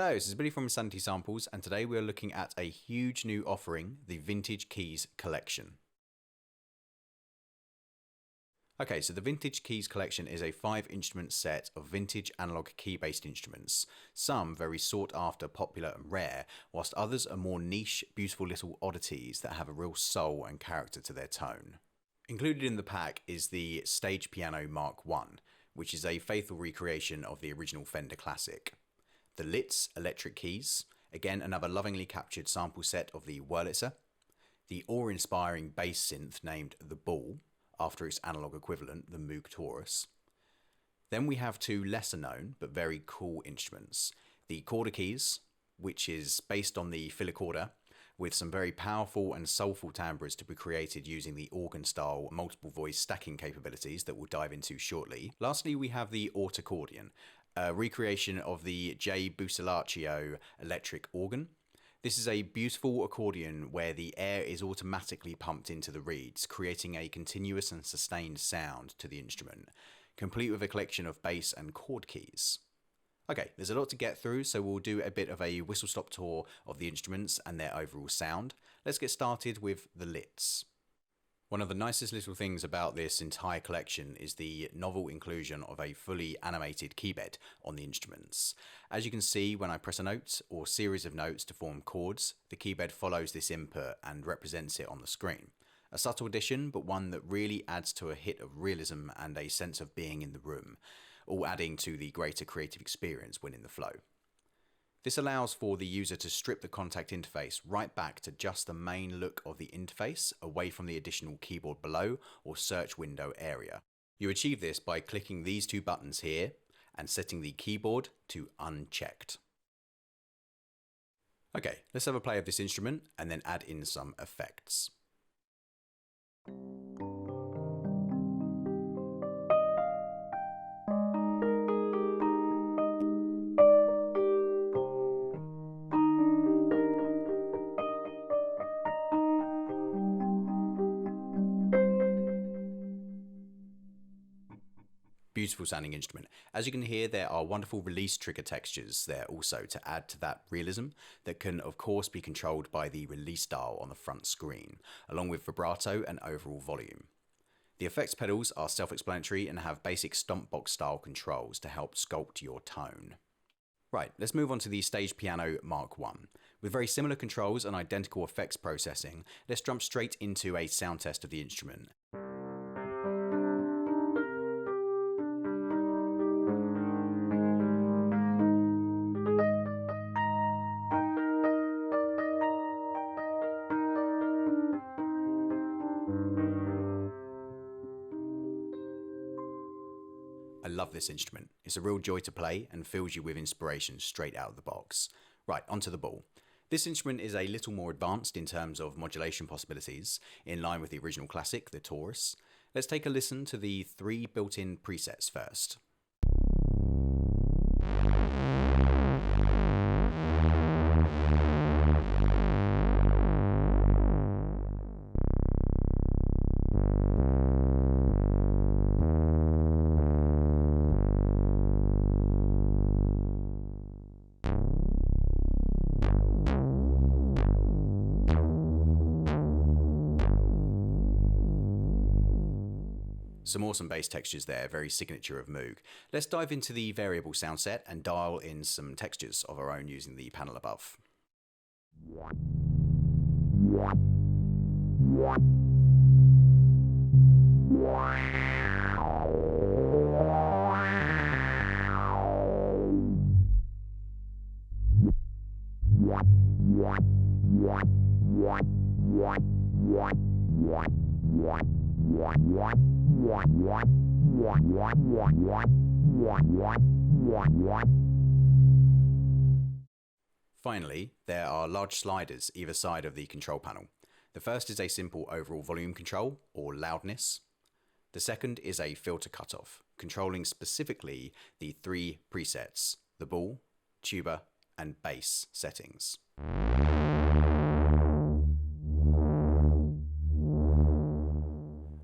Hello, this is Billy from Sanity Samples, and today we are looking at a huge new offering, the Vintage Keys Collection. Okay, so the Vintage Keys Collection is a 5-instrument set of vintage analog key-based instruments, some very sought after, popular and rare, whilst others are more niche, beautiful little oddities that have a real soul and character to their tone. Included in the pack is the Stage Piano Mk1, which is a faithful recreation of the original Fender classic. The LiTz Electric Keys, again another lovingly captured sample set of the Wurlitzer. The awe-inspiring bass synth named the Bull, after its analog equivalent, the Moog Taurus. Then we have two lesser known but very cool instruments. The Chorda-Keys, which is based on the Philicorda, with some very powerful and soulful timbres to be created using the organ-style multiple voice stacking capabilities that we'll dive into shortly. Lastly, we have the Autoccordion, a recreation of the Buccilacho Electric Organ. This is a beautiful accordion where the air is automatically pumped into the reeds, creating a continuous and sustained sound to the instrument, complete with a collection of bass and chord keys. Okay, there's a lot to get through, so we'll do a bit of a whistle-stop tour of the instruments and their overall sound. Let's get started with the LiTz. One of the nicest little things about this entire collection is the novel inclusion of a fully animated keybed on the instruments. As you can see, when I press a note or series of notes to form chords, the keybed follows this input and represents it on the screen. A subtle addition, but one that really adds to a hit of realism and a sense of being in the room, all adding to the greater creative experience when in the flow. This allows for the user to strip the Kontakt interface right back to just the main look of the interface, away from the additional keyboard below or search window area. You achieve this by clicking these two buttons here and setting the keyboard to unchecked. Okay, let's have a play of this instrument and then add in some effects. Beautiful sounding instrument. As you can hear, there are wonderful release trigger textures there also to add to that realism that can of course be controlled by the release dial on the front screen, along with vibrato and overall volume. The effects pedals are self-explanatory and have basic stomp box style controls to help sculpt your tone. Right, let's move on to the Stage Piano Mk1. With very similar controls and identical effects processing, let's jump straight into a sound test of the instrument. I love this instrument. It's a real joy to play and fills you with inspiration straight out of the box. Right, onto the Bull. This instrument is a little more advanced in terms of modulation possibilities, in line with the original classic, the Taurus. Let's take a listen to the 3 built-in presets first. Some awesome bass textures there, very signature of Moog. Let's dive into the variable sound set and dial in some textures of our own using the panel above. Finally, there are large sliders either side of the control panel. The first is a simple overall volume control, or loudness. The second is a filter cutoff, controlling specifically the 3 presets, the Bull, tuba, and bass settings.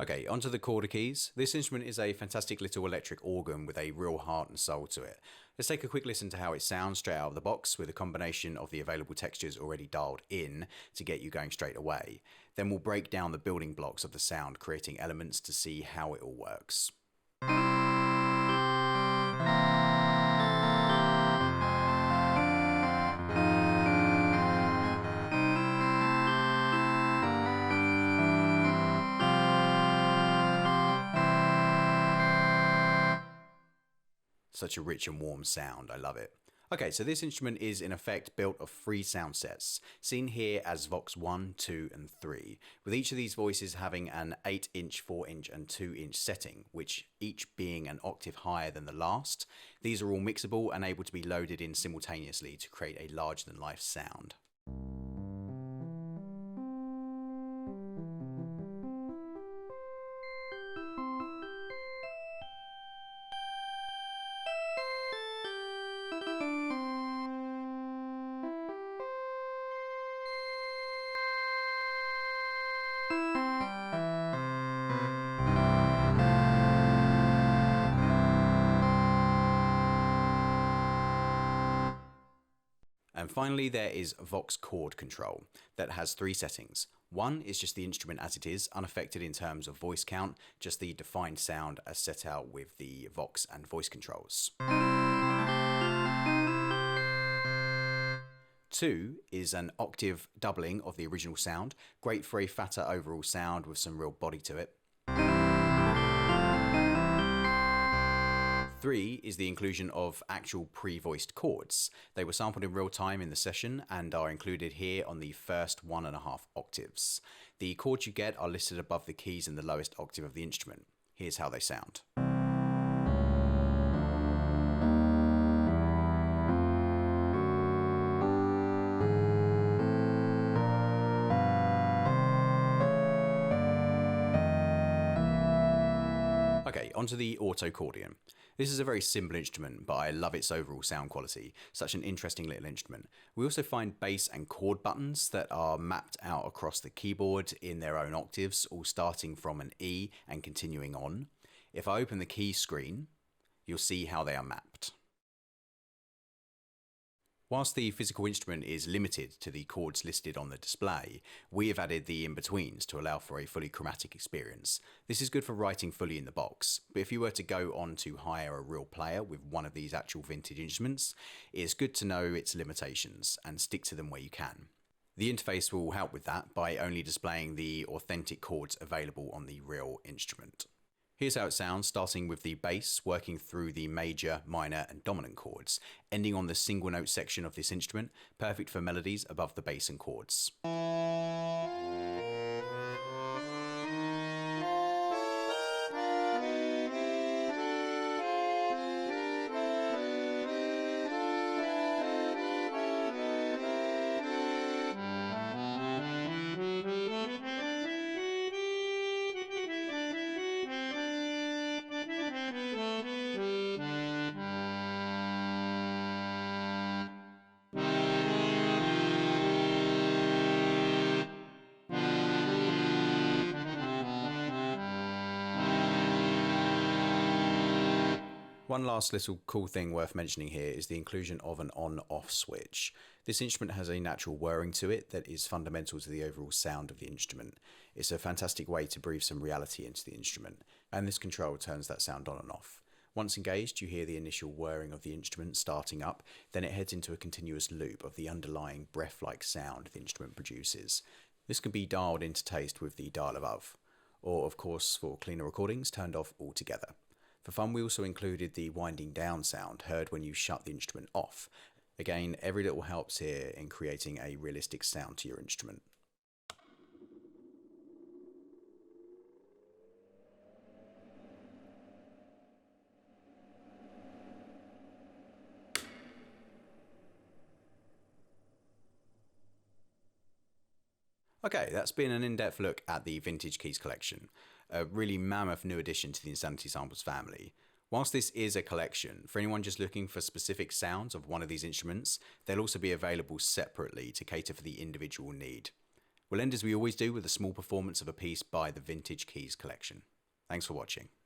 Okay, onto the Chorda-Keys. This instrument is a fantastic little electric organ with a real heart and soul to it. Let's take a quick listen to how it sounds straight out of the box with a combination of the available textures already dialed in to get you going straight away. Then we'll break down the building blocks of the sound, creating elements to see how it all works. Such a rich and warm sound, I love it. Okay, so this instrument is in effect built of 3 sound sets, seen here as Vox 1, 2 and 3, with each of these voices having an 8-inch, 4-inch and 2-inch setting, which each being an octave higher than the last. These are all mixable and able to be loaded in simultaneously to create a larger-than-life sound. And finally, there is Vox chord control that has 3 settings. One is just the instrument as it is, unaffected in terms of voice count, just the defined sound as set out with the Vox and voice controls. 2 is an octave doubling of the original sound, great for a fatter overall sound with some real body to it. 3 is the inclusion of actual pre-voiced chords. They were sampled in real time in the session and are included here on the first 1.5 octaves. The chords you get are listed above the keys in the lowest octave of the instrument. Here's how they sound. Okay, onto the Autoccordion. This is a very simple instrument, but I love its overall sound quality. Such an interesting little instrument. We also find bass and chord buttons that are mapped out across the keyboard in their own octaves, all starting from an E and continuing on. If I open the key screen, you'll see how they are mapped. Whilst the physical instrument is limited to the chords listed on the display, we have added the in-betweens to allow for a fully chromatic experience. This is good for writing fully in the box, but if you were to go on to hire a real player with one of these actual vintage instruments, it's good to know its limitations and stick to them where you can. The interface will help with that by only displaying the authentic chords available on the real instrument. Here's how it sounds, starting with the bass, working through the major, minor and dominant chords, ending on the single note section of this instrument, perfect for melodies above the bass and chords. One last little cool thing worth mentioning here is the inclusion of an on-off switch. This instrument has a natural whirring to it that is fundamental to the overall sound of the instrument. It's a fantastic way to breathe some reality into the instrument, and this control turns that sound on and off. Once engaged, you hear the initial whirring of the instrument starting up, then it heads into a continuous loop of the underlying breath-like sound the instrument produces. This can be dialed into taste with the dial above, or of course for cleaner recordings turned off altogether. For fun, we also included the winding down sound heard when you shut the instrument off. Again, every little helps here in creating a realistic sound to your instrument. Okay, that's been an in-depth look at the Vintage Keys collection, a really mammoth new addition to the Insanity Samples family. Whilst this is a collection, for anyone just looking for specific sounds of one of these instruments, they'll also be available separately to cater for the individual need. We'll end as we always do with a small performance of a piece by the Vintage Keys collection. Thanks for watching.